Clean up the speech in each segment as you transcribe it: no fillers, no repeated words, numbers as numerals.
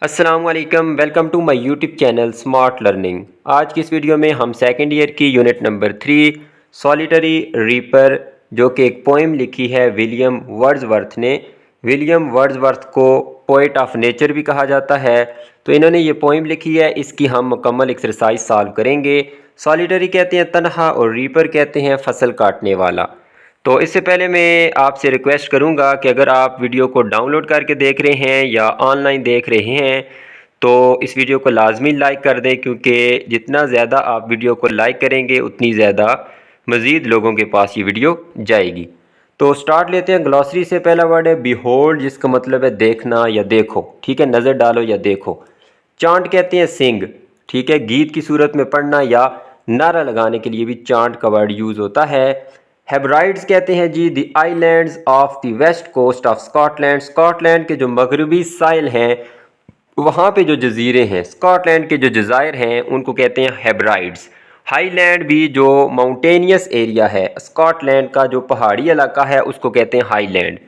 अस्सलामुअलैकुम, welcome to my YouTube channel smart learning. आज की इस वीडियो में हम सेकेंड ईयर की यूनिट नंबर 3 सॉलिटरी रीपर जो कि एक पोइम लिखी है विलियम वर्ड्सवर्थ ने। विलियम वर्ड्सवर्थ को पोइट ऑफ नेचर भी कहा जाता है। तो इन्होंने ये पोइम लिखी है, इसकी हम मुकम्मल एक्सरसाइज सॉल्व करेंगे। सॉलिटरी कहते हैं तन्हा और रीपर कहते हैं फसल काटने वाला। तो इससे पहले मैं आपसे रिक्वेस्ट करूंगा कि अगर आप वीडियो को डाउनलोड करके देख रहे हैं या ऑनलाइन देख रहे हैं तो इस वीडियो को लाजमी लाइक कर दें, क्योंकि जितना ज़्यादा आप वीडियो को लाइक करेंगे उतनी ज़्यादा मज़ीद लोगों के पास ये वीडियो जाएगी। तो स्टार्ट लेते हैं। ग्लॉसरी से पहला वर्ड है बिहोल्ड, जिसका मतलब है देखना या देखो। ठीक है, नज़र डालो या देखो। चांट कहते हैं सिंग। ठीक है, गीत की सूरत में पढ़ना या नारा लगाने के लिए भी चांट का वर्ड यूज़ होता है। हेब्राइड्स कहते हैं जी the islands of the west coast of Scotland. Scotland के जो मगरबी साइल हैं वहाँ पे जो जजीरे हैं, स्कॉटलैंड के जो जज़ायर हैं उनको कहते हैं हेब्राइड्स। हाईलैंड भी जो माउंटेनियस एरिया है, स्कॉटलैंड का जो पहाड़ी इलाका है उसको कहते हैं हाईलैंड।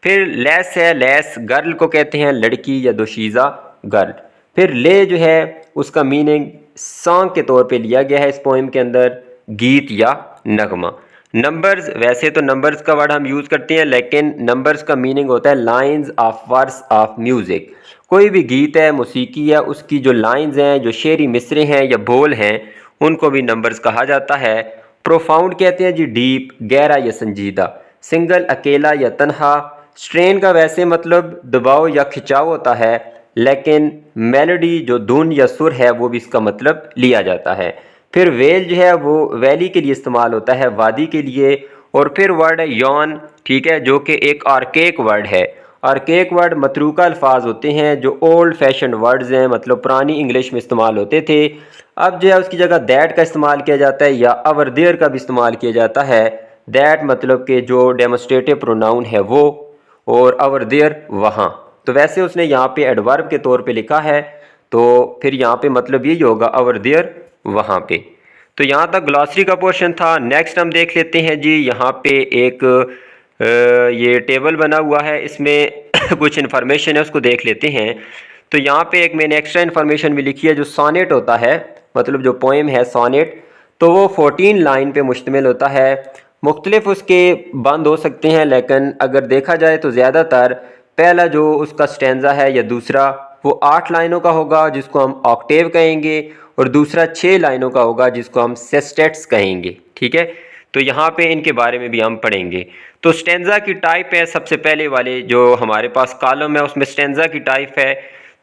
फिर लेस है, लेस गर्ल को कहते हैं लड़की या दोशीज़ा गर्ल। फिर ले जो है उसका मीनिंग सॉन्ग के तौर पे लिया गया है इस पोइम के अंदर, गीत या नगमा। नंबर्स, वैसे तो नंबर्स का वर्ड हम यूज़ करते हैं, लेकिन नंबर्स का मीनिंग होता है lines of verse of music. कोई भी गीत है, मौसीकी है, उसकी जो लाइंस हैं, जो शेरी मिसरे हैं या बोल हैं, उनको भी नंबर्स कहा जाता है। प्रोफाउंड कहते हैं जी डीप, गहरा या संजीदा। सिंगल अकेला या तन्हा। स्ट्रेन का वैसे मतलब दबाव या खिंचाव होता है, लेकिन मेलोडी जो धुन या सुर है वो भी इसका मतलब लिया जाता है। फिर वेल जो है वो वैली के लिए इस्तेमाल होता है, वादी के लिए। और फिर वर्ड है यॉन। ठीक है, जो कि एक आर्केक वर्ड है। आर्केक वर्ड मतरूका अल्फाज होते हैं जो ओल्ड फैशन वर्ड्स हैं, मतलब पुरानी इंग्लिश में इस्तेमाल होते थे। अब जो है उसकी जगह दैट का इस्तेमाल किया जाता है या अवर देयर का भी इस्तेमाल किया जाता है। दैट मतलब कि जो डेमोस्ट्रेटिव प्रोनाउन है वो, और अवर देयर वहाँ। तो वैसे उसने यहाँ पे एडवर्ब के तौर पे लिखा है, तो फिर यहाँ पे मतलब यही होगा अवर देयर वहाँ पे। तो यहाँ तक ग्लॉसरी का पोर्शन था। नेक्स्ट हम देख लेते हैं जी, यहाँ पे एक ये टेबल बना हुआ है, इसमें कुछ इन्फॉर्मेशन है, उसको देख लेते हैं। तो यहाँ पे एक मैंने एक्स्ट्रा इन्फॉर्मेशन भी लिखी है। जो सोनेट होता है, मतलब जो पोएम है सोनेट, तो वो 14 लाइन पे मुश्तमिल होता है। मुख्तलिफ उसके बंद हो सकते हैं, लेकिन अगर देखा जाए तो ज़्यादातर पहला जो उसका स्टैंजा है या दूसरा वो 8 लाइनों का होगा जिसको हम ऑक्टेव कहेंगे, और दूसरा 6 लाइनों का होगा जिसको हम सेस्टेट्स कहेंगे। ठीक है, तो यहाँ पे इनके बारे में भी हम पढ़ेंगे। तो स्टैंजा की टाइप है, सबसे पहले वाले जो हमारे पास कॉलम है उसमें स्टैंजा की टाइप है।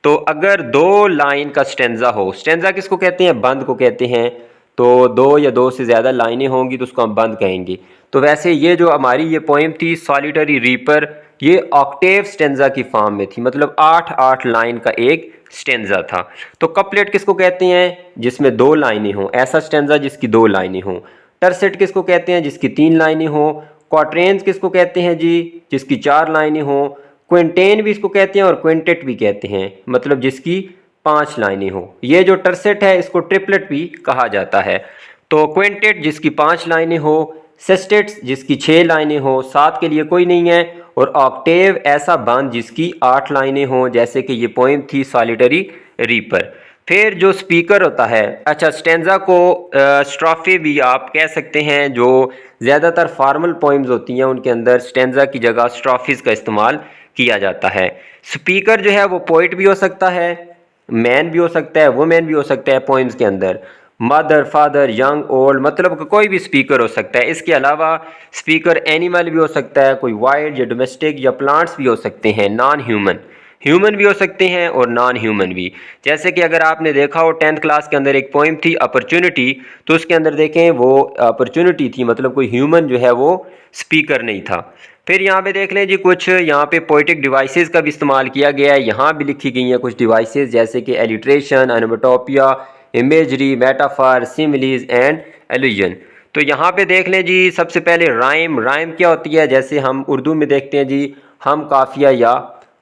तो अगर 2 लाइन का स्टैंजा हो, स्टैंजा किसको कहते हैं? बंद को कहते हैं। तो 2 या 2 से ज़्यादा लाइनें होंगी तो उसको हम बंद कहेंगे। तो वैसे ये जो हमारी ये पोइम थी सॉलिटरी रीपर, ये ऑक्टेव स्टेंजा की फॉर्म में थी, मतलब 8-8 लाइन का एक स्टेंजा था। तो कपलेट किसको कहते हैं? जिसमें 2 लाइनें हों, ऐसा स्टेंजा जिसकी 2 लाइनें हों। टरसेट किसको कहते हैं? जिसकी 3 लाइनें हों। क्वाट्रेन्स किसको कहते हैं जी? जिसकी 4 लाइनें हों। क्विंटेन भी इसको कहते हैं और क्विंटेट भी कहते हैं, मतलब जिसकी 5 लाइनें हों। ये जो टरसेट है इसको ट्रिपलेट भी कहा जाता है। तो क्विंटेट जिसकी 5 लाइनें हो, सेस्टेट्स जिसकी 6 लाइनें हो, 7 के लिए कोई नहीं है, और ऑक्टेव ऐसा बंद जिसकी 8 लाइनें हों, जैसे कि ये पोइम थी सॉलिटरी रीपर। फिर जो स्पीकर होता है, अच्छा स्टेंजा को स्ट्रॉफे भी आप कह सकते हैं। जो ज़्यादातर फार्मल पोइम्स होती हैं उनके अंदर स्टेंजा की जगह स्ट्रॉफीज का इस्तेमाल किया जाता है। स्पीकर जो है वो पोइट भी हो सकता है, मैन भी हो सकता है, वुमेन भी हो सकता है पोइम्स के अंदर। मदर, फादर, यंग, ओल्ड, मतलब कोई भी स्पीकर हो सकता है। इसके अलावा स्पीकर एनिमल भी हो सकता है, कोई वाइल्ड या डोमेस्टिक, या प्लांट्स भी हो सकते हैं, नॉन ह्यूमन। ह्यूमन भी हो सकते हैं और नॉन ह्यूमन भी। जैसे कि अगर आपने देखा हो 10th क्लास के अंदर एक पोइम थी अपॉर्चुनिटी, तो उसके अंदर देखें वो अपॉर्चुनिटी थी, मतलब कोई ह्यूमन जो है वो स्पीकर नहीं था। फिर यहाँ पे देख लें जी, कुछ यहाँ पे पोइटिक डिवाइसेस का भी इस्तेमाल किया गया है। यहाँ भी लिखी गई हैं कुछ डिवाइसेस, जैसे कि alliteration, onomatopoeia, imagery, metaphor, similes and allusion. तो यहाँ पे देख लें जी, सबसे पहले राइम। राइम क्या होती है? जैसे हम उर्दू में देखते हैं जी, हम काफिया या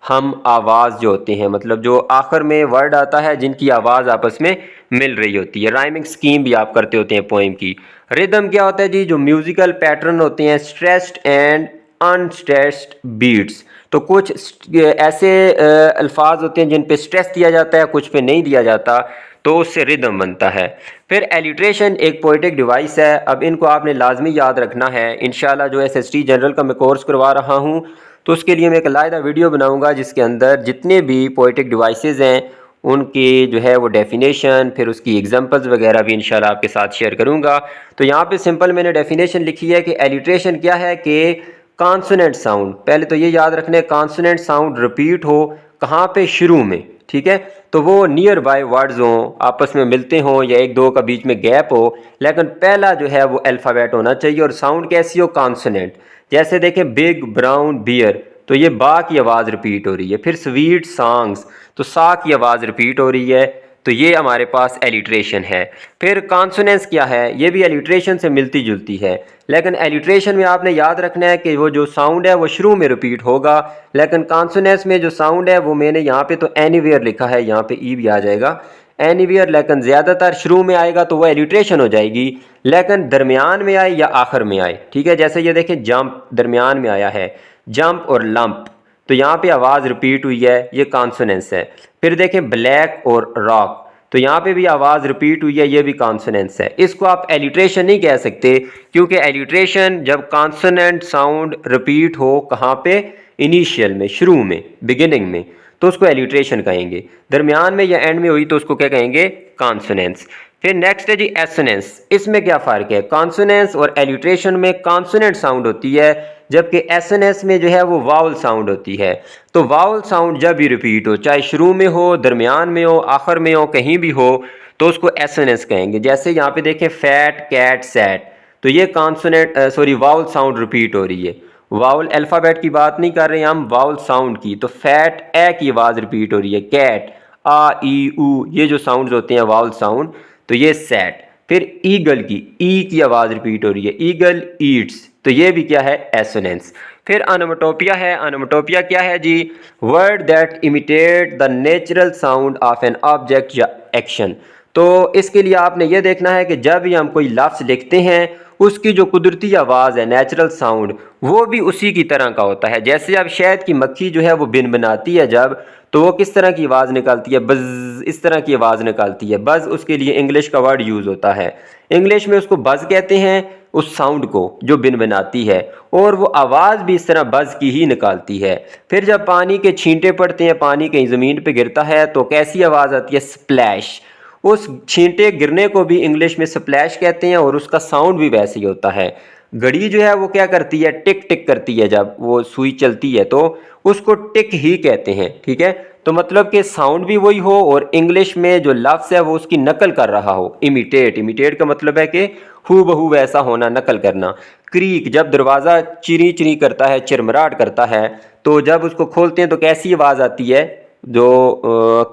हम आवाज़ जो होते हैं, मतलब जो आखिर में वर्ड आता है जिनकी आवाज़ आपस में मिल रही होती है। राइमिंग स्कीम भी आप करते होते हैं पोइम की। रिदम क्या होता है जी? जो म्यूजिकल पैटर्न होते हैं, स्ट्रेस्ड एंड अनस्ट्रेस्ड बीट्स। तो कुछ ऐसे अल्फाज होते हैं जिन पे स्ट्रेस दिया जाता है, कुछ पे नहीं दिया जाता, तो उससे रिदम बनता है। फिर एलिट्रेशन एक पोइटिक डिवाइस है। अब इनको आपने लाजमी याद रखना है। इंशाल्लाह जो SST जनरल का मैं कोर्स करवा रहा हूँ तो उसके लिए मैं एक अलहदा वीडियो बनाऊँगा जिसके अंदर जितने भी पोइटिक डिवाइसेस हैं उनकी जो है वो डेफिनेशन, फिर उसकी एग्जांपल्स वगैरह भी इंशाल्लाह आपके साथ शेयर करूँगा। तो यहाँ पे सिंपल मैंने डेफिनेशन लिखी है कि एलिट्रेशन क्या है कि कॉन्सोनेंट साउंड, पहले तो ये याद रखना है कॉन्सोनेंट साउंड रिपीट हो कहाँ पे, शुरू में, ठीक है। तो वो नियर बाय वर्ड्स हों, आपस में मिलते हों या एक दो का बीच में गैप हो, लेकिन पहला जो है वो अल्फ़ाबेट होना चाहिए और साउंड कैसी हो, कॉन्सोनेंट। जैसे देखें बिग ब्राउन बियर, तो ये बा की आवाज़ रिपीट हो रही है। फिर स्वीट सॉन्ग्स, तो सा की आवाज़ रिपीट हो रही है, तो ये हमारे पास एलिट्रेशन है। फिर कॉन्सोनेंस क्या है, ये भी एलिट्रेशन से मिलती जुलती है, लेकिन एलिट्रेशन में आपने याद रखना है कि वो जो साउंड है वो शुरू में रिपीट होगा, लेकिन कॉन्सोनेंस में जो साउंड है वो मैंने यहाँ पे तो एनीवेयर लिखा है, यहाँ पे ई भी आ जाएगा एनीवेयर, लेकिन ज़्यादातर शुरू में आएगा तो वो एलिट्रेशन हो जाएगी, लेकिन दरमियान में आए या आखिर में आए, ठीक है। जैसे ये देखें जंप दरमियान में आया है, जंप और लंप, तो यहाँ पे आवाज़ रिपीट हुई है, ये कॉन्सोनेंस है। फिर देखें ब्लैक और रॉक, तो यहाँ पे भी आवाज़ रिपीट हुई है, ये भी कॉन्सोनेंस है। इसको आप एलिट्रेशन नहीं कह सकते, क्योंकि एलिट्रेशन जब कॉन्सोनेंट साउंड रिपीट हो कहाँ पे, इनिशियल में, शुरू में, बिगिनिंग में, तो उसको एलिट्रेशन कहेंगे। दरमियान में या एंड में हुई तो उसको क्या कहेंगे, कॉन्सोनेंस। फिर नेक्स्ट है जी एसोनेंस। इसमें क्या फ़र्क है, कॉन्सोनेंस और एलिट्रेशन में कॉन्सोनेंट साउंड होती है, जबकि एसोनेंस में जो है वो वावल साउंड होती है। तो वावल साउंड जब भी रिपीट हो, चाहे शुरू में हो, दरमियान में हो, आखिर में हो, कहीं भी हो, तो उसको एसोनेंस कहेंगे। जैसे यहाँ पे देखें फैट कैट सैट, तो ये कॉन्सोनेंट वावल साउंड रिपीट हो रही है। वावल अल्फ़ाबेट की बात नहीं कर रहे हैं हम, वावल साउंड की। तो फैट ए की आवाज़ रिपीट हो रही है, कैट आ ई ऊ, ये जो साउंड्स होते हैं वावल साउंड, तो ये सैट। फिर ईगल की ई की आवाज़ रिपीट हो रही है, ईगल ईट्स, तो ये भी क्या है, एसोनेंस। फिर अनोमटोपिया है। अनोमटोपिया क्या है जी, word that imitate the natural sound of an object या एक्शन। तो इसके लिए आपने ये देखना है कि जब भी हम कोई लफ्ज़ लिखते हैं उसकी जो कुदरती आवाज़ है, नेचुरल साउंड, वो भी उसी की तरह का होता है। जैसे अब शहद की मक्खी जो है वो बिन बनाती है जब, तो वो किस तरह की आवाज़ निकालती है, बज़, इस तरह की आवाज़ निकालती है। बज़ उसके लिए इंग्लिश का वर्ड यूज़ होता है, इंग्लिश में उसको बज़ कहते हैं उस साउंड को जो बिन बनाती है, और वो आवाज़ भी इस तरह बज़ की ही निकालती है। फिर जब पानी के छींटे पड़ते हैं, पानी कहीं ज़मीन पे गिरता है, तो कैसी आवाज़ आती है, स्प्लैश। उस छींटे गिरने को भी इंग्लिश में स्प्लैश कहते हैं और उसका साउंड भी वैसे ही होता है। घड़ी जो है वो क्या करती है, टिक टिक करती है, जब वो सुई चलती है तो उसको टिक ही कहते हैं, ठीक है। तो मतलब कि साउंड भी वही हो और इंग्लिश में जो लफ्ज़ है वो उसकी नकल कर रहा हो। इमिटेट, इमिटेट का मतलब है कि हू बहू वैसा होना, नकल करना। क्रीक, जब दरवाज़ा चिरी चिरी करता है, चिरमराट करता है, तो जब उसको खोलते हैं तो कैसी आवाज़ आती है, जो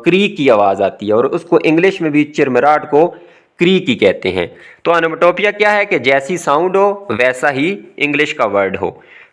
क्रीक की आवाज़ आती है, और उसको इंग्लिश में भी चिरमराट को क्रीक ही कहते हैं। तो अनोमटोपिया क्या है कि जैसी साउंड हो वैसा ही इंग्लिश का वर्ड हो।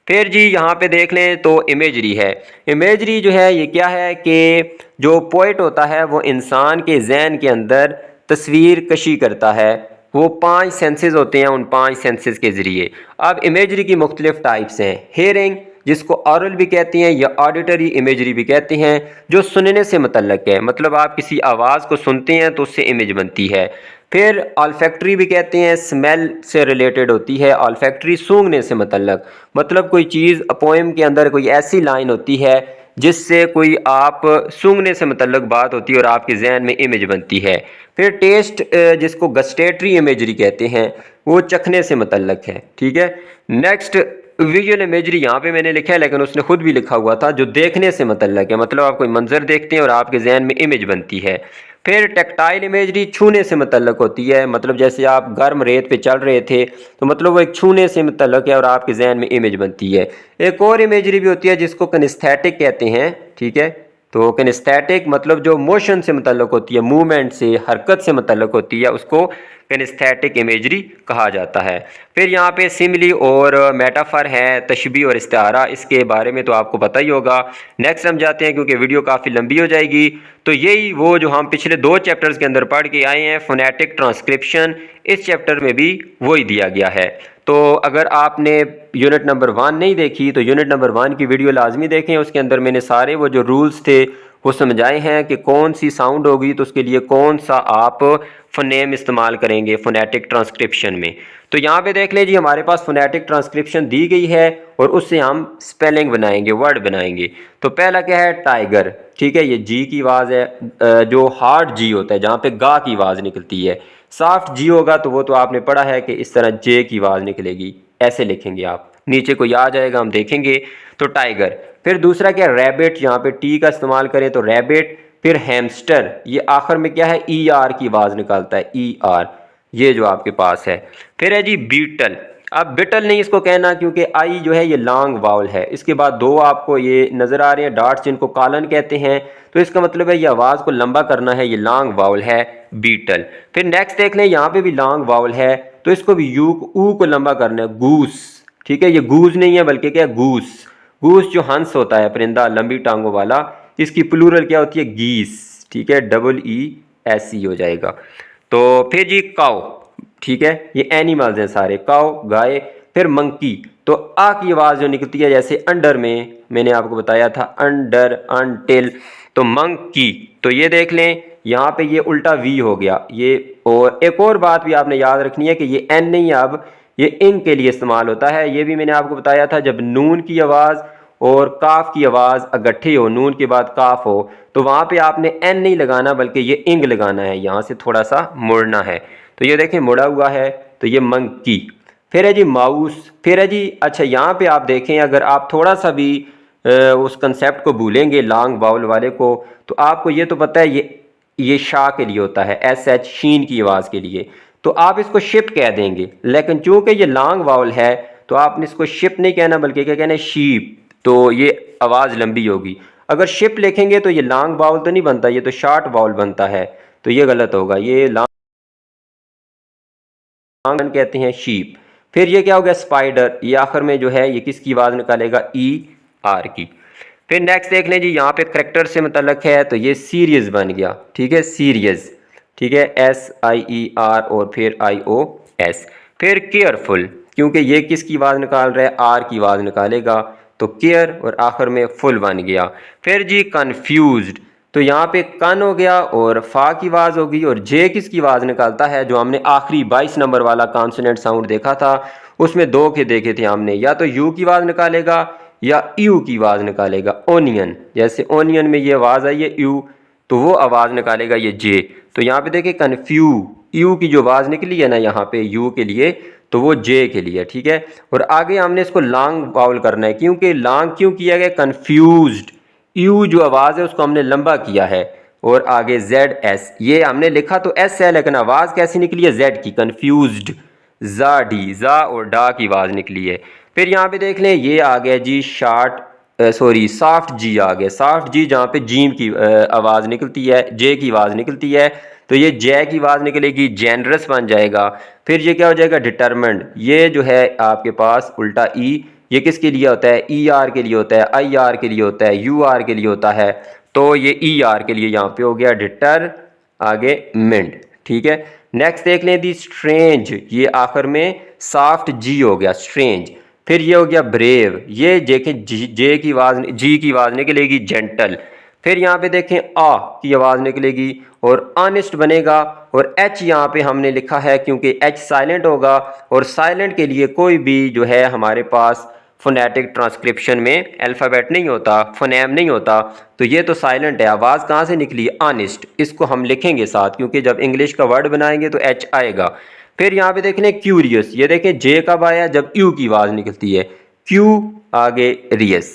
फिर जी यहाँ पे देख लें तो इमेजरी है। इमेजरी जो है ये क्या है कि जो पोइट होता है वो इंसान के जहन के अंदर तस्वीर कशी करता है। वो 5 सेंसेस होते हैं, उन 5 सेंसेस के ज़रिए। अब इमेजरी की मुख्तलिफ टाइप्स हैं। हेयरिंग, जिसको ऑरल भी कहते हैं या ऑडिटरी इमेजरी भी कहते हैं, जो सुनने से मुतल्लक है, मतलब आप किसी आवाज़ को सुनते हैं तो उससे इमेज बनती है। फिर ऑल्फैक्टरी भी कहते हैं, स्मेल से रिलेटेड होती है। ऑल्फैक्टरी सूंघने से मुतल्लक, मतलब कोई चीज़ पोएम के अंदर कोई ऐसी लाइन होती है जिससे कोई आप सूंघने से मुतल्लक बात होती है और आपके जहन में इमेज बनती है। फिर टेस्ट, जिसको गस्टेटरी इमेजरी कहते हैं, वो चखने से मुतल्लक है, ठीक है। नेक्स्ट विजुअल इमेजरी, यहाँ पे मैंने लिखा है लेकिन उसने खुद भी लिखा हुआ था, जो देखने से मुतल्लक है, मतलब आप कोई मंजर देखते हैं और आपके जहन में इमेज बनती है। फिर टेक्टाइल इमेजरी छूने से मुतल्लक होती है, मतलब जैसे आप गर्म रेत पे चल रहे थे तो मतलब वो एक छूने से मुतल्लक है और आपके जहन में इमेज बनती है। एक और इमेजरी भी होती है जिसको किनेस्थेटिक कहते हैं, ठीक है। तो किनेस्थेटिक मतलब जो मोशन से मुतल्लक होती है, मूवमेंट से, हरकत से मुतल्लक होती है, उसको किनेस्थेटिक इमेजरी कहा जाता है। फिर यहाँ पे सिमिली और मेटाफर है, तशबीह और इस्तिआरा, इसके बारे में तो आपको पता ही होगा। नेक्स्ट हम जाते हैं क्योंकि वीडियो काफ़ी लंबी हो जाएगी। तो यही वो जो हम पिछले 2 चैप्टर्स के अंदर पढ़ के आए हैं, फोनेटिक ट्रांसक्रिप्शन, इस चैप्टर में भी वही दिया गया है। तो अगर आपने यूनिट नंबर 1 नहीं देखी तो यूनिट नंबर 1 की वीडियो लाजमी देखें। उसके अंदर मैंने सारे वो जो रूल्स थे वो समझाए हैं कि कौन सी साउंड होगी तो उसके लिए कौन सा आप फ़ोनेम इस्तेमाल करेंगे फ़ोनेटिक ट्रांसक्रिप्शन में। तो यहाँ पे देख लें जी, हमारे पास फ़ोनेटिक ट्रांसक्रिप्शन दी गई है और उससे हम स्पेलिंग बनाएंगे, वर्ड बनाएंगे। तो पहला क्या है, टाइगर। ठीक है, ये जी की आवाज़ है, जो हार्ड जी होता है जहाँ पे गा की आवाज़ निकलती है। सॉफ्ट जी होगा तो वो तो आपने पढ़ा है कि इस तरह जे की आवाज़ निकलेगी, ऐसे लिखेंगे आप, नीचे कोई आ जाएगा हम देखेंगे। तो टाइगर। फिर दूसरा क्या, रैबिट, यहाँ पे टी का इस्तेमाल करें तो रैबिट। फिर हैमस्टर, ये आखिर में क्या है, ई आर की आवाज़ निकालता है, ई आर, ये जो आपके पास है। फिर है जी बीटल। अब बिटल नहीं इसको कहना क्योंकि आई जो है ये लॉन्ग वाउल है। इसके बाद दो आपको ये नज़र आ रहे हैं डॉट्स जिनको कॉलन कहते हैं, तो इसका मतलब है ये आवाज़ को लंबा करना है, ये लॉन्ग वाउल है बीटल। फिर नेक्स्ट देख लें, यहाँ पे भी लॉन्ग वाउल है तो इसको भी यू ऊ को लंबा करना है, गूस। ठीक है, ये गूज नहीं है बल्कि क्या, गूस। गूस जो हंस होता है, परिंदा लंबी टांगों वाला, इसकी प्लूरल क्या होती है, गीस। ठीक है, डबल ई एस ई हो जाएगा। तो फिर जी काउ। ठीक है, ये एनिमल्स हैं सारे, काउ गाय। फिर मंकी, तो आ की आवाज़ जो निकलती है जैसे अंडर में मैंने आपको बताया था, अंडर, अनटिल, तो मंकी। तो ये देख लें यहाँ पे ये उल्टा वी हो गया ये। और एक और बात भी आपने याद रखनी है कि ये एन नहीं, अब ये इंग के लिए इस्तेमाल होता है। ये भी मैंने आपको बताया था, जब नून की आवाज़ और काफ की आवाज़ इकट्ठी हो, नून के बाद काफ हो, तो वहाँ पे आपने एन नहीं लगाना बल्कि ये इंग लगाना है, यहाँ से थोड़ा सा मुड़ना है। तो ये देखें मुड़ा हुआ है, तो ये मंकी। फिर है जी माउस। फिर है जी, अच्छा यहाँ पे आप देखें, अगर आप थोड़ा सा भी उस कंसेप्ट को भूलेंगे लॉन्ग वाउल वाले को, तो आपको ये तो पता है ये शाह के लिए होता है, एस एच, शीन की आवाज़ के लिए, तो आप इसको शिप कह देंगे। लेकिन चूंकि ये लॉन्ग वाउल है तो आपने इसको शिप नहीं कहना बल्कि क्या कहना है, शीप। तो ये आवाज़ लंबी होगी। अगर शिप लिखेंगे तो ये लॉन्ग वाउल तो नहीं बनता, ये तो शॉर्ट वाउल बनता है, तो ये गलत होगा, ये लॉन्ग कहते हैं शीप। फिर ये क्या हो गया, स्पाइडर। ये आखिर में जो है ये किसकी आवाज़ निकालेगा, ई आर की। फिर नेक्स्ट देख लें जी, यहाँ पे करेक्टर से मतलब है, तो ये सीरियस बन गया। ठीक है, सीरियस। ठीक है, एस आई ई आर और फिर आई ओ एस। फिर केयरफुल, क्योंकि ये किसकी आवाज़ निकाल रहा है, आर की आवाज़ निकालेगा, तो केयर, और आखिर में फुल बन गया। फिर जी कन्फ्यूज्ड, तो यहाँ पे कन हो गया और फा की आवाज़ होगी, और जे किसकी आवाज़ निकालता है, जो हमने आखिरी 22 नंबर वाला कॉन्सोनेंट साउंड देखा था उसमें दो के देखे थे हमने, या तो यू की आवाज़ निकालेगा या यू की आवाज़ निकालेगा। ओनियन, जैसे ओनियन में ये आवाज़ आई है यू, तो वो आवाज़ निकालेगा ये जे। तो यहाँ पे देखिए कन्फ्यू, यू की जो आवाज़ निकली है ना यहाँ पे यू के लिए, तो वो जे के लिए। ठीक है, और आगे हमने इसको लॉन्ग वाउल करना है, क्योंकि लॉन्ग क्यों किया गया, कन्फ्यूज्ड, यू जो आवाज़ है उसको हमने लंबा किया है, और आगे जेड एस, ये हमने लिखा तो एस है लेकिन आवाज़ कैसी निकली है, जेड की, कन्फ्यूज्ड, जा डी, जा और डा की आवाज़ निकली है। फिर यहाँ पे देख लें ये आ गया जी शार्ट, सॉरी सॉफ्ट जी आ गया। सॉफ्ट जी जहाँ पे जीम की आवाज़ निकलती है, जे की आवाज़ निकलती है, तो ये जे की आवाज़ निकलेगी, जेनरस बन जाएगा। फिर ये क्या हो जाएगा, डिटर्मिन्ड। ये जो है आपके पास उल्टा ई, ये किसके लिए होता है, ई आर के लिए होता है, आई आर के लिए होता है, यू आर के लिए होता है, तो ये ई आर के लिए यहाँ पे हो गया डिटर, आगे मिंड। ठीक है, नेक्स्ट देख लें दी स्ट्रेंज, ये आखिर में सॉफ्ट जी हो गया, स्ट्रेंज। फिर ये हो गया ब्रेव, ये देखें जे की आवाज़, जी की आवाज़ निकलेगी, जेंटल। फिर यहाँ पे देखें आ की आवाज़ निकलेगी और ऑनेस्ट बनेगा, और एच यहाँ पे हमने लिखा है क्योंकि एच साइलेंट होगा, और साइलेंट के लिए कोई भी जो है हमारे पास फोनेटिक ट्रांसक्रिप्शन में अल्फ़ाबेट नहीं होता, फोनेम नहीं होता, तो ये तो साइलेंट है। आवाज़ कहाँ से निकली, ऑनेस्ट, इसको हम लिखेंगे साथ क्योंकि जब इंग्लिश का वर्ड बनाएंगे तो एच आएगा। फिर यहाँ पे देख लें क्यूरियस, ये देखें जे कब आया, जब यू की आवाज़ निकलती है, क्यू आगे रियस।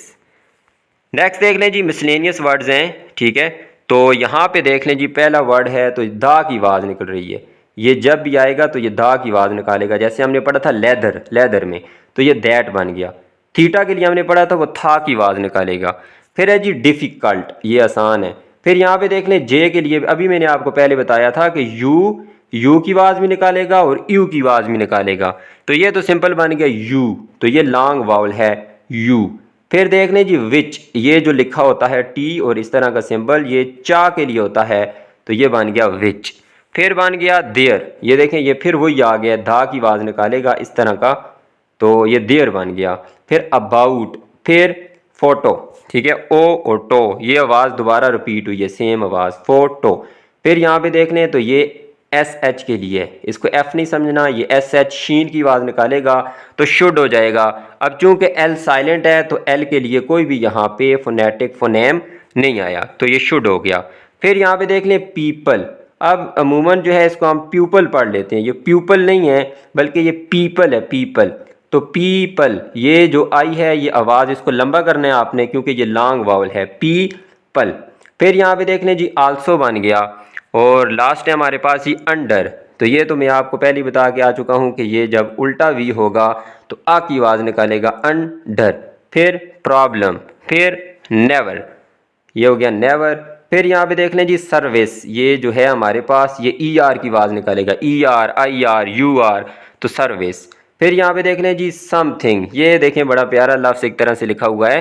नेक्स्ट देख लें जी मिसलेनियस वर्ड्स हैं। ठीक है, तो यहाँ पे देख लें जी पहला वर्ड है तो दा की आवाज़ निकल रही है, ये जब भी आएगा तो ये दा की आवाज़ निकालेगा। जैसे हमने पढ़ा था लेदर, लेदर में, तो ये दैट बन गया। थीटा के लिए हमने पढ़ा था वो था की आवाज़ निकालेगा। फिर है जी डिफ़िकल्ट, ये आसान है। फिर यहाँ पे देख लें जे के लिए, अभी मैंने आपको पहले बताया था कि यू की आवाज़ भी निकालेगा और यू की आवाज़ भी निकालेगा, तो ये तो सिंपल बन गया यू, तो ये लॉन्ग वाउल है यू। फिर देख लें जी विच, ये जो लिखा होता है टी और इस तरह का सिंबल, ये चा के लिए होता है, तो ये बन गया विच। फिर बन गया देयर, ये देखें ये फिर वही आ गया, धा की आवाज़ निकालेगा इस तरह का तो ये देयर बन गया। फिर अबाउट, फिर फोटो, ठीक है, ओ और टो, ये आवाज़ दोबारा रिपीट हुई है, सेम आवाज़, फोटो। फिर यहाँ पे देख लें तो ये एस एच के लिए है, इसको एफ नहीं समझना, ये एस एच शीन की आवाज़ निकालेगा तो शुड हो जाएगा। अब चूंकि एल साइलेंट है तो एल के लिए कोई भी यहाँ पे फोनेटिक फोनेम नहीं आया, तो ये शुड हो गया। फिर यहाँ पे देख लें पीपल, अब अमूमन जो है इसको हम प्यूपल पढ़ लेते हैं, ये प्यूपल नहीं है बल्कि ये पीपल है, पीपल। तो पीपल, ये जो आई है ये आवाज़ इसको लंबा करना है आपने क्योंकि ये लॉन्ग वावल है, पीपल। फिर यहाँ पे देख लें जी आल्सो बन गया। और लास्ट है हमारे पास ही अंडर, तो ये तो मैं आपको पहले ही बता के आ चुका हूँ कि ये जब उल्टा वी होगा तो आ की आवाज़ निकालेगा अंडर। फिर प्रॉब्लम, फिर नेवर, ये हो गया नेवर। फिर यहाँ पे देख लें जी सर्विस, ये जो है हमारे पास ये ई आर की आवाज़ निकालेगा, E R I R U R, तो सर्विस। फिर यहाँ पे देख लें जी समथिंग, ये देखें बड़ा प्यारा लफ्ज़ एक तरह से लिखा हुआ है,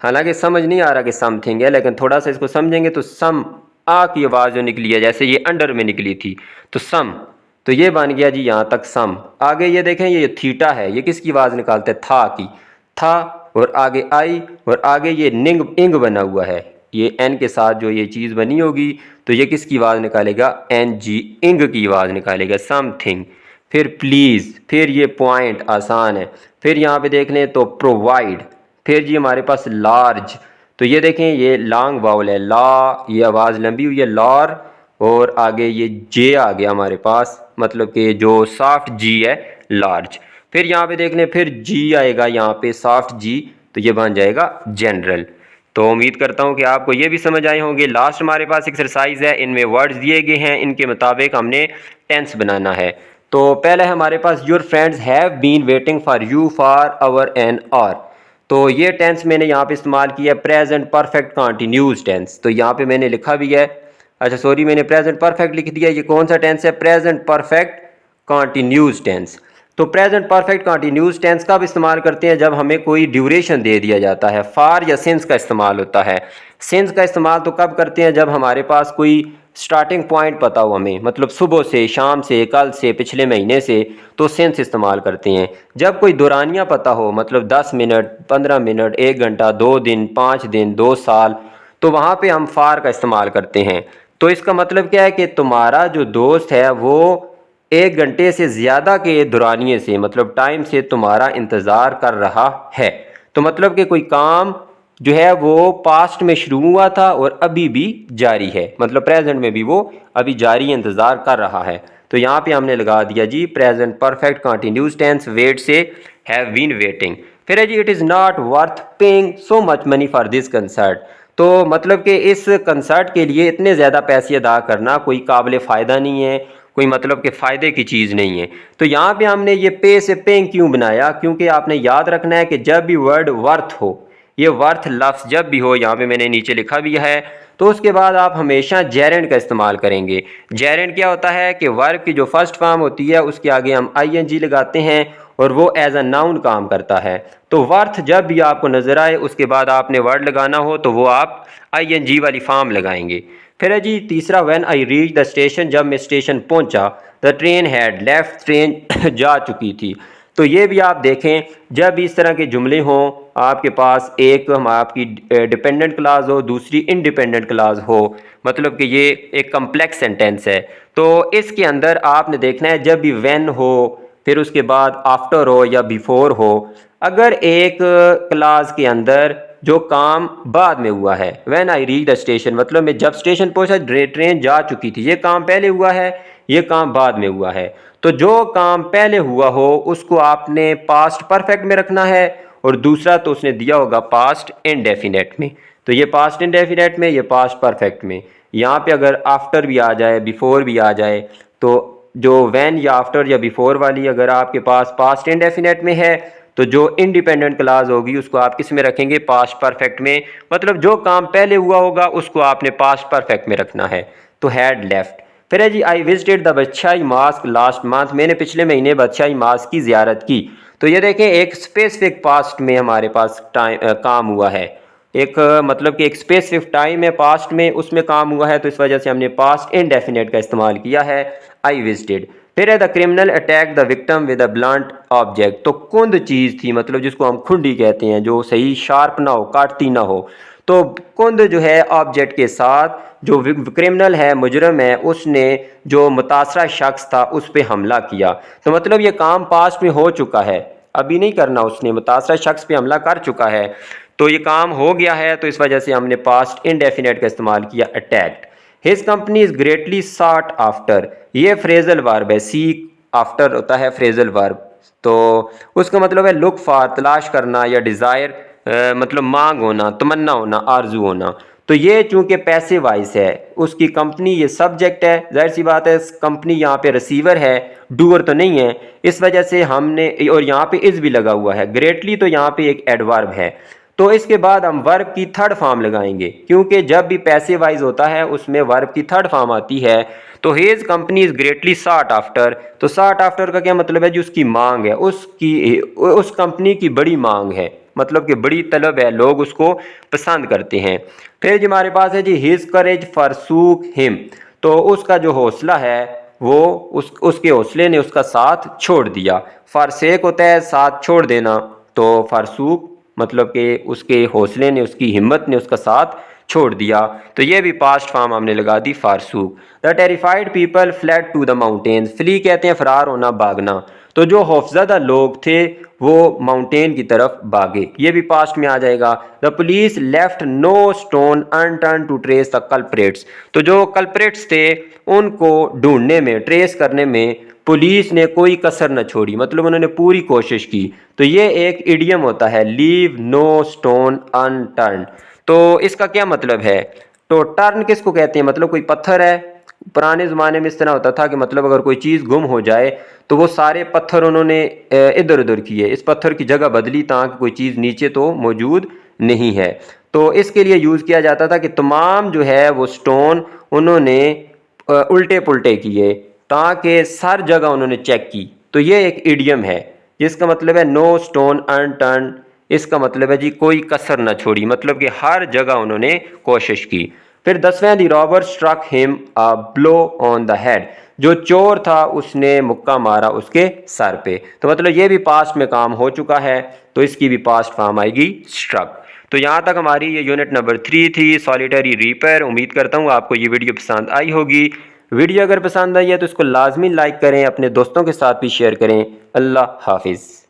हालांकि समझ नहीं आ रहा कि समथिंग है, लेकिन थोड़ा सा इसको समझेंगे तो सम, आ की आवाज़ जो निकली है जैसे ये अंडर में निकली थी तो सम, तो ये बन गया जी यहाँ तक सम। आगे ये देखें ये थीटा है, ये किसकी आवाज़ निकालते हैं, था की, था। और आगे आई, और आगे ये निंग इंग बना हुआ है, ये एन के साथ जो ये चीज़ बनी होगी तो ये किसकी आवाज़ निकालेगा, एन जी, इंग की आवाज़ निकालेगा, समथिंग। फिर प्लीज़, फिर ये पॉइंट आसान है। फिर यहाँ पे देख लें तो प्रोवाइड। फिर जी हमारे पास लार्ज, तो ये देखें ये लॉन्ग वावल है, ला, ये आवाज़ लंबी हुई है, लॉर। और आगे ये जे आ गया हमारे पास, मतलब कि जो सॉफ्ट जी है, लार्ज। फिर यहाँ पे देख लें फिर जी आएगा यहाँ पे सॉफ्ट जी, तो ये बन जाएगा जनरल। तो उम्मीद करता हूँ कि आपको ये भी समझ आए होंगे। लास्ट हमारे पास एक्सरसाइज है, इनमें वर्ड्स दिए गए हैं, इनके मुताबिक हमने टेंस बनाना है। तो पहले हमारे पास your friends have been waiting for you for hour an hour, तो ये टेंस मैंने यहाँ पे इस्तेमाल किया है प्रेजेंट परफेक्ट कंटिन्यूस टेंस, तो यहाँ पे मैंने लिखा भी है, अच्छा सॉरी मैंने प्रेजेंट परफेक्ट लिख दिया, ये कौन सा टेंस है, प्रेजेंट परफेक्ट कंटिन्यूस टेंस। तो प्रेजेंट परफेक्ट कंटिन्यूस टेंस कब इस्तेमाल करते हैं, जब हमें कोई ड्यूरेशन दे दिया जाता है। फार या सिंस का इस्तेमाल होता है। सिंस का इस्तेमाल तो कब करते हैं, जब हमारे पास कोई स्टार्टिंग पॉइंट पता हो हमें, मतलब सुबह से, शाम से, कल से, पिछले महीने से, तो सिंस इस्तेमाल करते हैं। जब कोई दौरानिया पता हो, मतलब 10 मिनट, 15 मिनट, 1 घंटा, 2 दिन, 5 दिन, 2 साल, तो वहाँ पे हम फार का इस्तेमाल करते हैं। तो इसका मतलब क्या है कि तुम्हारा जो दोस्त है वो 1 घंटे से ज़्यादा के दौरानिए से, मतलब टाइम से तुम्हारा इंतज़ार कर रहा है। तो मतलब कि कोई काम जो है वो पास्ट में शुरू हुआ था और अभी भी जारी है, मतलब प्रेजेंट में भी वो अभी जारी इंतज़ार कर रहा है। तो यहाँ पे हमने लगा दिया जी present perfect continuous tense, wait से हैव बीन वेटिंग। फिर है जी it is not worth paying so much money for this concert, तो मतलब कि इस कंसर्ट के लिए इतने ज़्यादा पैसे अदा करना कोई काबिल फ़ायदा नहीं है, कोई मतलब कि फ़ायदे की चीज़ नहीं है। तो यहाँ पे हमने ये पे से पेइंग क्यों बनाया, क्योंकि आपने याद रखना है कि जब भी वर्ड वर्थ हो, ये वर्थ लफ्ज़ जब भी हो, यहाँ पे मैंने नीचे लिखा भी है, तो उसके बाद आप हमेशा जेरेंड का इस्तेमाल करेंगे। जेरेंड क्या होता है कि वर्ब की जो फर्स्ट फॉर्म होती है उसके आगे हम आईएनजी लगाते हैं और वो एज अ नाउन काम करता है। तो वर्थ जब भी आपको नज़र आए उसके बाद आपने वर्ड लगाना हो तो वो आप आईएनजी वाली फॉर्म लगाएंगे। फिर है जी तीसरा, when I reach the station, जब मैं स्टेशन पहुंचा, the train had left, train जा चुकी थी। तो ये भी आप देखें, जब इस तरह के जुमले हों आपके पास, एक हम आपकी डिपेंडेंट क्लास हो, दूसरी इंडिपेंडेंट क्लास हो, मतलब कि ये एक कम्प्लेक्स सेंटेंस है, तो इसके अंदर आपने देखना है जब भी व्हेन हो, फिर उसके बाद आफ्टर हो या बिफोर हो, अगर एक क्लास के अंदर जो काम बाद में हुआ है, when I reach the station, मतलब मैं जब स्टेशन पहुंचा ट्रेन जा चुकी थी, ये काम पहले हुआ है, ये काम बाद में हुआ है। तो जो काम पहले हुआ हो उसको आपने पास्ट परफेक्ट में रखना है, और दूसरा तो उसने दिया होगा पास्ट इंडेफिनेट में, तो ये पास्ट इंडेफिनेट में, ये पास्ट परफेक्ट में। यहाँ पे अगर आफ्टर भी आ जाए, बिफोर भी आ जाए, तो जो व्हेन या आफ्टर या बिफोर वाली अगर आपके पास पास्ट इंडेफिनेट में है, तो जो इंडिपेंडेंट क्लास होगी उसको आप किस में रखेंगे, पास्ट परफेक्ट में, मतलब जो काम पहले हुआ होगा उसको आपने पास्ट परफेक्ट में रखना है। तो हैड लेफ्ट। फिर है जी I visited the Badshahi mosque last month, मैंने पिछले महीने बादशाही मास्क की ज़ियारत की। तो ये देखें एक स्पेसिफिक पास्ट में हमारे पास टाइम काम हुआ है, एक मतलब कि एक स्पेसिफिक टाइम है पास्ट में, उसमें काम हुआ है, तो इस वजह से हमने पास्ट इनडेफिनेट का इस्तेमाल किया है, आई विजिटेड। फिर है the criminal attack the victim with a blunt object. तो कुंद चीज़ थी, मतलब जिसको हम खुंडी कहते हैं, जो सही शार्प ना हो, काटती ना हो। तो कुंद जो है ऑब्जेक्ट के साथ जो क्रिमिनल है, मुजरम है, उसने जो मुतासरा शख्स था उस पर हमला किया। तो मतलब ये काम पास्ट में हो चुका है, अभी नहीं करना, उसने मुतासरा शख्स पे हमला कर चुका है, तो ये काम हो गया है, तो इस वजह से हमने पास्ट इनडेफिनेट का इस्तेमाल किया, attacked. His company is greatly साट आफ्टर, ये फ्रेजल वर्ब है, सीक आफ्टर होता है फ्रेजल वर्ब, तो उसका मतलब है लुक फॉर, तलाश करना, या डिज़ायर मतलब मांग होना, तमन्ना होना, आरजू होना। तो ये चूंकि पैसे वाइज है, उसकी कंपनी ये सब्जेक्ट है, जाहिर सी बात है कंपनी यहाँ पे रिसीवर है, डूअर तो नहीं है, इस वजह से हमने, और यहाँ पे इज भी लगा हुआ है, ग्रेटली तो यहाँ पे एक एडवर्ब है, तो इसके बाद हम वर्ब की थर्ड फॉर्म लगाएंगे, क्योंकि जब भी पैसे वाइज होता है उसमें वर्ब की थर्ड फॉर्म आती है। तो हिज कंपनी इज ग्रेटली साट आफ्टर, तो साट आफ्टर का क्या मतलब है, जो उसकी मांग है, उसकी उस कंपनी की बड़ी मांग है, मतलब कि बड़ी तलब है, लोग उसको पसंद करते हैं। फिर जी हमारे पास है जी हिज करेज फॉरसूक हिम, तो उसका जो हौसला है वो उसके हौसले ने उसका साथ छोड़ दिया। फारसेक होता है साथ छोड़ देना, तो फारसूक मतलब कि उसके हौसले ने, उसकी हिम्मत ने उसका साथ छोड़ दिया, तो ये भी पास्ट फॉर्म हमने लगा दी फारसूक। The terrified people fled to the mountains, flee कहते हैं फरार होना, भागना, तो जो खौफजदा लोग थे वो माउंटेन की तरफ भागे, ये भी पास्ट में आ जाएगा। The police left no stone unturn to trace the culprits, तो जो कल्प्रेट्स थे उनको ढूंढने में, ट्रेस करने में पुलिस ने कोई कसर न छोड़ी, मतलब उन्होंने पूरी कोशिश की। तो ये एक इडियम होता है, लीव नो स्टोन अनटर्न। तो इसका क्या मतलब है, तो टर्न किसको कहते हैं, मतलब कोई पत्थर है, पुराने ज़माने में इस तरह होता था कि मतलब अगर कोई चीज़ गुम हो जाए तो वो सारे पत्थर उन्होंने इधर उधर किए, इस पत्थर की जगह बदली ताकि कोई चीज़ नीचे तो मौजूद नहीं है। तो इसके लिए यूज़ किया जाता था कि तमाम जो है वो स्टोन उन्होंने उल्टे पुल्टे किए, ताकि हर जगह उन्होंने चेक की। तो ये एक इडियम है जिसका मतलब है नो स्टोन अनटर्न, इसका मतलब है जी कोई कसर ना छोड़ी, मतलब कि हर जगह उन्होंने कोशिश की। फिर 10वें the robber struck him a blow on the head, जो चोर था उसने मुक्का मारा उसके सर पे, तो मतलब ये भी पास्ट में काम हो चुका है, तो इसकी भी पास्ट फॉर्म आएगी स्ट्रक। तो यहाँ तक हमारी ये यूनिट नंबर 3 थी, सॉलिटरी रीपर। उम्मीद करता हूँ आपको ये वीडियो पसंद आई होगी। वीडियो अगर पसंद आई है तो इसको लाजमी लाइक करें, अपने दोस्तों के साथ भी शेयर करें। अल्लाह हाफिज़।